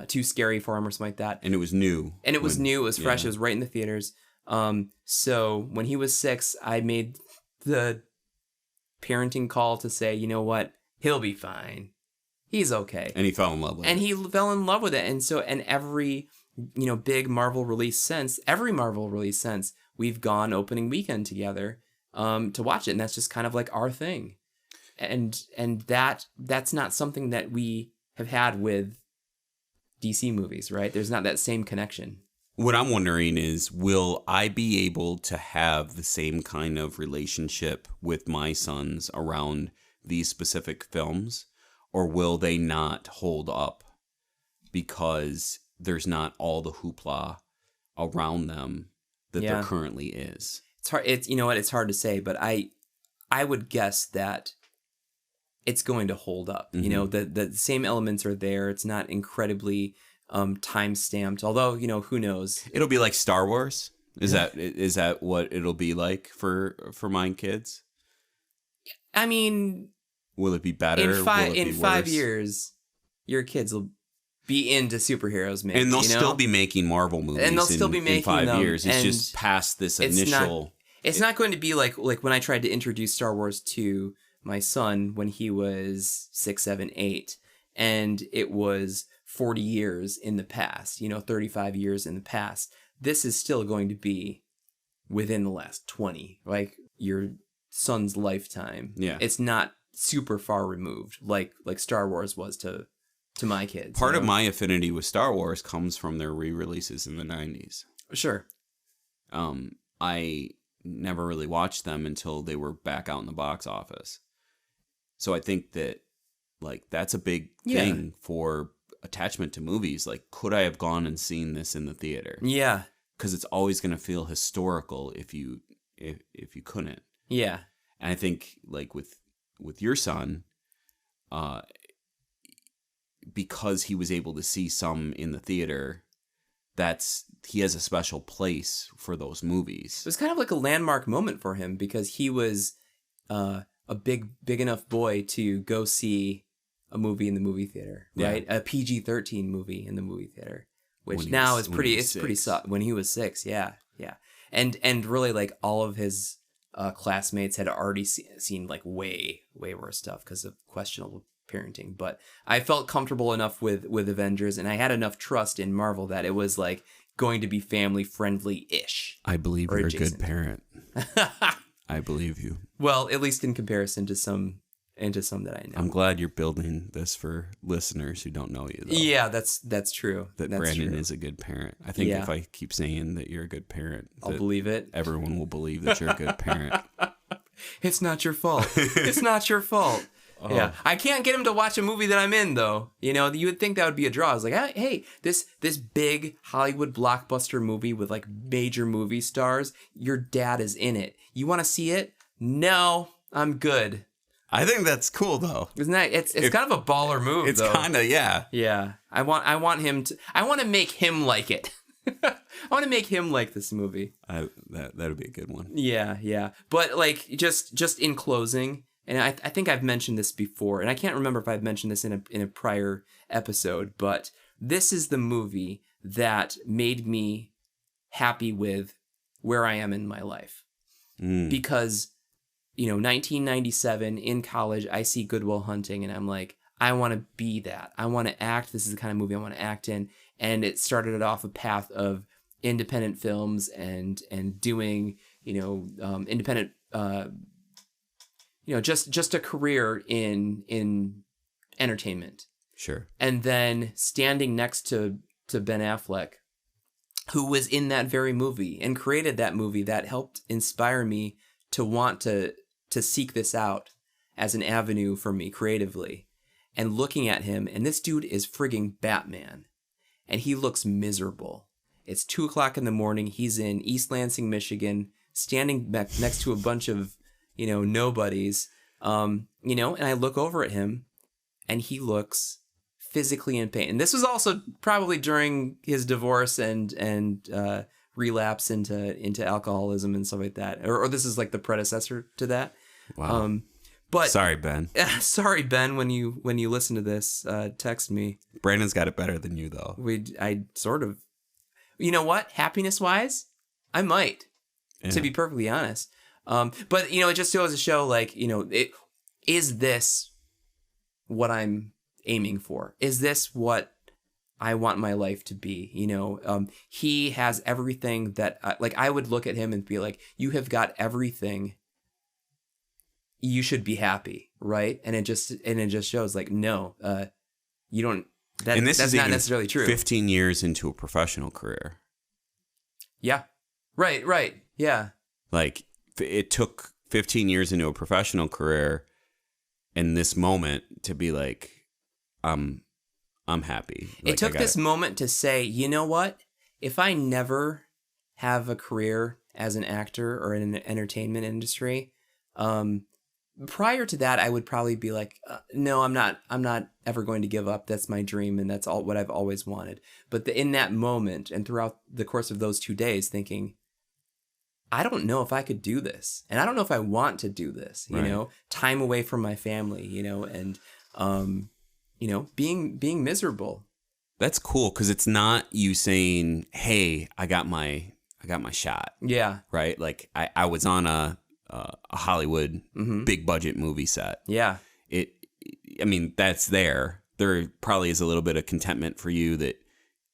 S1: too scary for him or something like that.
S2: And it was new.
S1: And it was new. It was fresh. It was right in the theaters. So when he was 6, I made the parenting call to say, you know what, he'll be fine. He's okay.
S2: And he fell in love with it.
S1: And he fell in love with it. And so, and every, big Marvel release since, we've gone opening weekend together to watch it. And that's just kind of like our thing. And that's not something that we have had with DC movies, right? There's not that same connection.
S2: What I'm wondering is, will I be able to have the same kind of relationship with my sons around these specific films? Or will they not hold up because there's not all the hoopla around them that there currently is?
S1: It's hard. It's hard to say, but I would guess that it's going to hold up.
S2: Mm-hmm.
S1: The same elements are there. It's not incredibly time stamped. Although, who knows?
S2: It'll be like Star Wars. Is that what it'll be like for my kids?
S1: I mean,
S2: will it be better?
S1: In 5 years, your kids will be into superheroes, maybe.
S2: And they'll still be making Marvel movies.
S1: And they'll still be making
S2: in 5
S1: them.
S2: years. It's just past this initial.
S1: It's not going to be like when I tried to introduce Star Wars to my son when he was 6, 7, 8, and it was 40 years in the past, 35 years in the past. This is still going to be within the last 20, like your son's lifetime.
S2: Yeah.
S1: It's not super far removed like Star Wars was to my kids.
S2: Part of my affinity with Star Wars comes from their re-releases in the 90s.
S1: Sure.
S2: I never really watched them until they were back out in the box office. So I think that that's a big thing for attachment to movies. Like, could I have gone and seen this in the theater?
S1: Yeah.
S2: Because it's always going to feel historical if you couldn't.
S1: Yeah.
S2: And I think with your son, because he was able to see some in the theater, he has a special place for those movies.
S1: It was kind of like a landmark moment for him because he was a big enough boy to go see a movie in the movie theater, right? A PG-13 movie in the movie theater, which now is pretty. It's pretty soft. When he was 6, yeah. And really, like, all of his classmates had already seen like way worse stuff because of questionable parenting. But I felt comfortable enough with Avengers, and I had enough trust in Marvel that it was like going to be family friendly ish.
S2: I believe you're a good parent. I believe you.
S1: Well, at least in comparison to some that I know.
S2: I'm glad you're building this for listeners who don't know you, though.
S1: Yeah, that's true.
S2: That
S1: that's
S2: Brandon
S1: true.
S2: is a good parent. I think if I keep saying that you're a good parent,
S1: I'll believe it.
S2: Everyone will believe that you're a good parent.
S1: It's not your fault. It's not your fault. Oh. Yeah, I can't get him to watch a movie that I'm in, though. You would think that would be a draw. I was like, hey, this big Hollywood blockbuster movie with like major movie stars, your dad is in it. You want to see it? No, I'm good.
S2: I think that's cool, though.
S1: Isn't that it's kind of a baller move?
S2: It's kind of
S1: Yeah. I want him to. I want to make him like it. I want to make him like this movie.
S2: That'd be a good one.
S1: Yeah. But like just in closing. And I think I've mentioned this before, and I can't remember if I've mentioned this in a prior episode, but this is the movie that made me happy with where I am in my life. Because, 1997 in college, I see Good Will Hunting, and I'm like, I want to be that. I want to act. This is the kind of movie I want to act in. And it started off a path of independent films and doing, independent. Just a career in entertainment.
S2: Sure.
S1: And then standing next to Ben Affleck, who was in that very movie and created that movie that helped inspire me to want to seek this out as an avenue for me creatively. And looking at him, and this dude is frigging Batman. And he looks miserable. It's 2:00 in the morning. He's in East Lansing, Michigan, standing next to a bunch of nobodies, and I look over at him and he looks physically in pain. And this was also probably during his divorce and relapse into alcoholism and stuff like that. Or this is like the predecessor to that.
S2: Wow.
S1: But
S2: sorry, Ben.
S1: Sorry, Ben, when you listen to this, text me.
S2: Brandon's got it better than you, though.
S1: I sort of, you know what? Happiness wise, I might, to be perfectly honest. But it just goes to show, like, is this what I'm aiming for? Is this what I want my life to be? He has everything that, like, I would look at him and be like, you have got everything. You should be happy, right? And it just shows, like, no, you don't.
S2: And this
S1: that's
S2: is
S1: not
S2: even
S1: necessarily true.
S2: 15 years into a professional career.
S1: Yeah. Right. Yeah.
S2: Like, it took 15 years into a professional career in this moment to be like, I'm happy. Like,
S1: it took this moment to say, you know what? If I never have a career as an actor or in an entertainment industry, prior to that, I would probably be like, no, I'm not ever going to give up. That's my dream, and that's all what I've always wanted. But in that moment and throughout the course of those 2 days, thinking, I don't know if I could do this, and I don't know if I want to do this. Time away from my family, and being miserable.
S2: That's cool, because it's not you saying, "Hey, I got my shot."
S1: Yeah.
S2: Right. Like, I was on a Hollywood big budget movie set.
S1: Yeah.
S2: I mean, that's there. There probably is a little bit of contentment for you that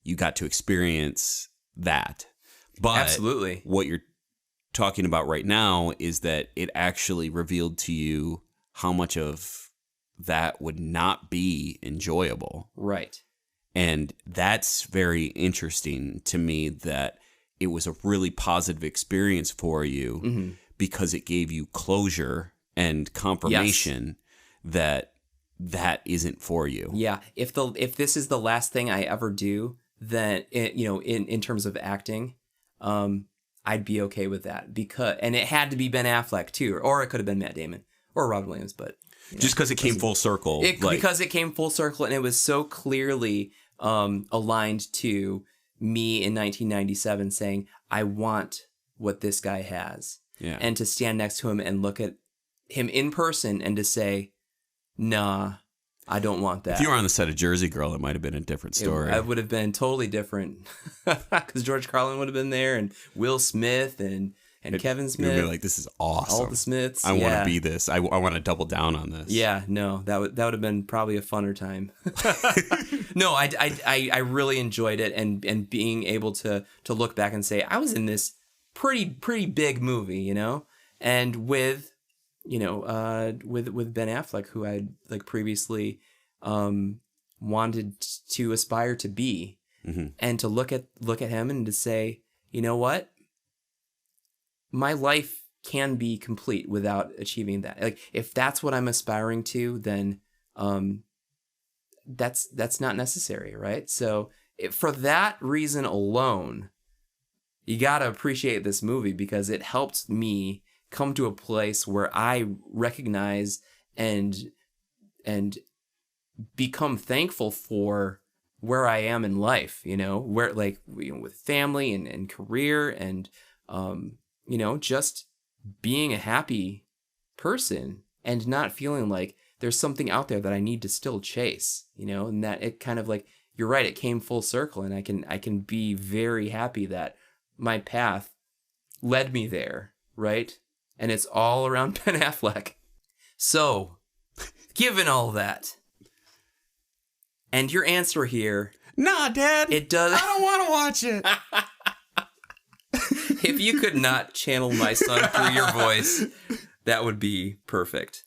S2: you got to experience that. But
S1: absolutely,
S2: what you're talking about right now is that it actually revealed to you how much of that would not be enjoyable.
S1: Right.
S2: And that's very interesting to me, that it was a really positive experience for you because it gave you closure and confirmation that isn't for you.
S1: Yeah. If this is the last thing I ever do, then in terms of acting, I'd be okay with that, and it had to be Ben Affleck too, or it could have been Matt Damon or Robin Williams, but
S2: just because it came full circle.
S1: Because it came full circle, and it was so clearly aligned to me in 1997 saying, I want what this guy has.
S2: Yeah.
S1: And to stand next to him and look at him in person and to say, nah, I don't want that.
S2: If you were on the set of Jersey Girl, it might have been a different story.
S1: It would have been totally different, because George Carlin would have been there, and Will Smith and Kevin Smith.
S2: You'd be like, this is awesome.
S1: All the Smiths.
S2: I want to be this. I want to double down on this.
S1: Yeah, no, that would have been probably a funner time. No, I really enjoyed it, and being able to look back and say, I was in this pretty big movie, and with Ben Affleck, who I'd like previously wanted to aspire to be, and to look at him and to say, you know what, my life can be complete without achieving that. Like, if that's what I'm aspiring to, then that's not necessary, right? So for that reason alone, you gotta appreciate this movie, because it helped me come to a place where I recognize and become thankful for where I am in life, where, like, with family and career, and just being a happy person and not feeling like there's something out there that I need to still chase, and that it kind of, like, you're right, it came full circle, and I can be very happy that my path led me there, right? And it's all around Ben Affleck. So, given all that, and your answer here...
S2: Nah, Dad.
S1: It does...
S2: I don't want to watch it.
S1: If you could not channel my son through your voice, that would be perfect.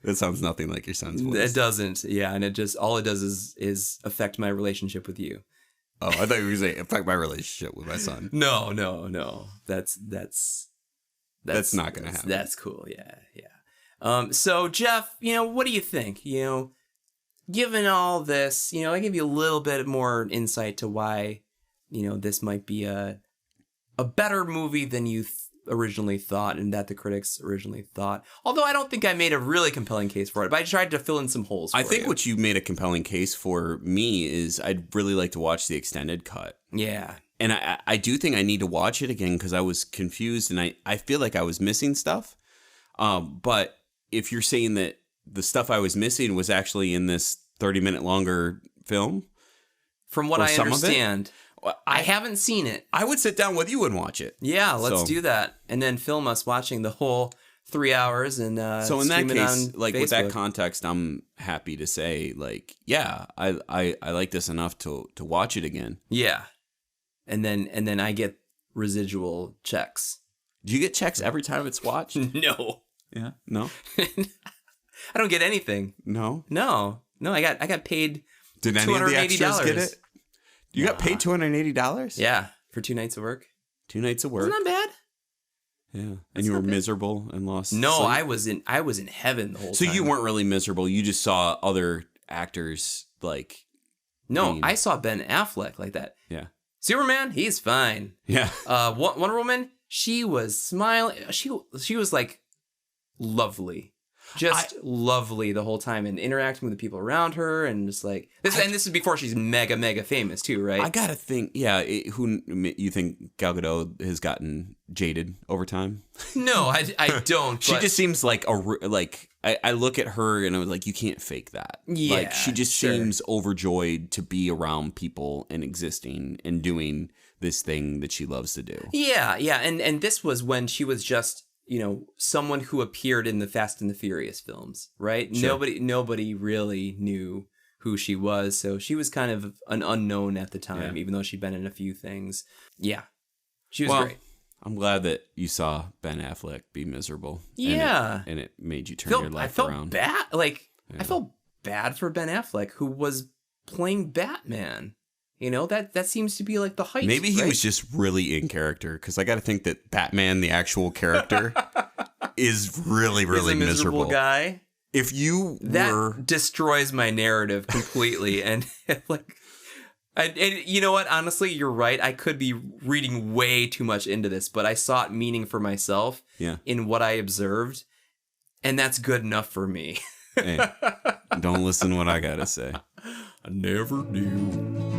S2: That sounds nothing like your son's voice.
S1: It doesn't, yeah, and all it does is affect my relationship with you.
S2: Oh, I thought you were going to say affect my relationship with my son.
S1: No. That's
S2: not going to happen.
S1: That's cool, yeah. So, Jeff, what do you think? Given all this, I give you a little bit more insight to why, this might be a better movie than you originally thought, and that the critics originally thought. Although I don't think I made a really compelling case for it, but I tried to fill in some holes for
S2: I think
S1: you.
S2: what you made a compelling case for me is I'd really like to watch the extended cut.
S1: Yeah.
S2: And I do think I need to watch it again, because I was confused, and I feel like I was missing stuff. But if you're saying that the stuff I was missing was actually in this 30-minute longer film,
S1: from what I understand, I haven't seen it.
S2: I would sit down with you and watch it.
S1: Yeah, let's do that. And then film us watching the whole 3 hours and
S2: so in that case, like
S1: Facebook.
S2: With that context, I'm happy to say, like, yeah, I like this enough to watch it again.
S1: Yeah. And then I get residual checks.
S2: Do you get checks every time it's watched?
S1: No.
S2: Yeah. No.
S1: I don't get anything.
S2: No.
S1: I got paid.
S2: Did any of the extras get it? You got paid $280?
S1: Yeah, for 2 nights of work.
S2: 2 nights of work.
S1: Isn't that bad?
S2: Yeah. And you were miserable and lost
S1: No,
S2: sleep?
S1: I was in heaven the whole time.
S2: So you weren't really miserable. You just saw other actors like.
S1: No, I saw Ben Affleck like that.
S2: Yeah.
S1: Superman, he's fine.
S2: Yeah.
S1: Wonder Woman, she was smiling. She was like lovely. Just lovely the whole time and interacting with the people around her and just like this. And this is before she's mega famous too, right?
S2: I gotta think. Yeah, who you think Gal Gadot has gotten jaded over time?
S1: No, I don't.
S2: She just seems like I look at her and I was like, you can't fake that.
S1: Yeah,
S2: like she just seems overjoyed to be around people and existing and doing this thing that she loves to do.
S1: Yeah, and this was when she was just, someone who appeared in the Fast and the Furious films, right?
S2: Sure.
S1: Nobody really knew who she was, so she was kind of an unknown at the time, even though she'd been in a few things. Yeah, she was great.
S2: I'm glad that you saw Ben Affleck be miserable.
S1: Yeah,
S2: and it made you turn your life around.
S1: I felt bad for Ben Affleck, who was playing Batman. That seems to be like the height.
S2: Maybe he was just really in character, because I got to think that Batman, the actual character, is really, really
S1: He's a miserable guy.
S2: If you
S1: that destroys my narrative completely, and and you know what? Honestly, you're right. I could be reading way too much into this, but I sought meaning for myself in what I observed, and that's good enough for me.
S2: Hey, don't listen to what I gotta say.
S1: I never do.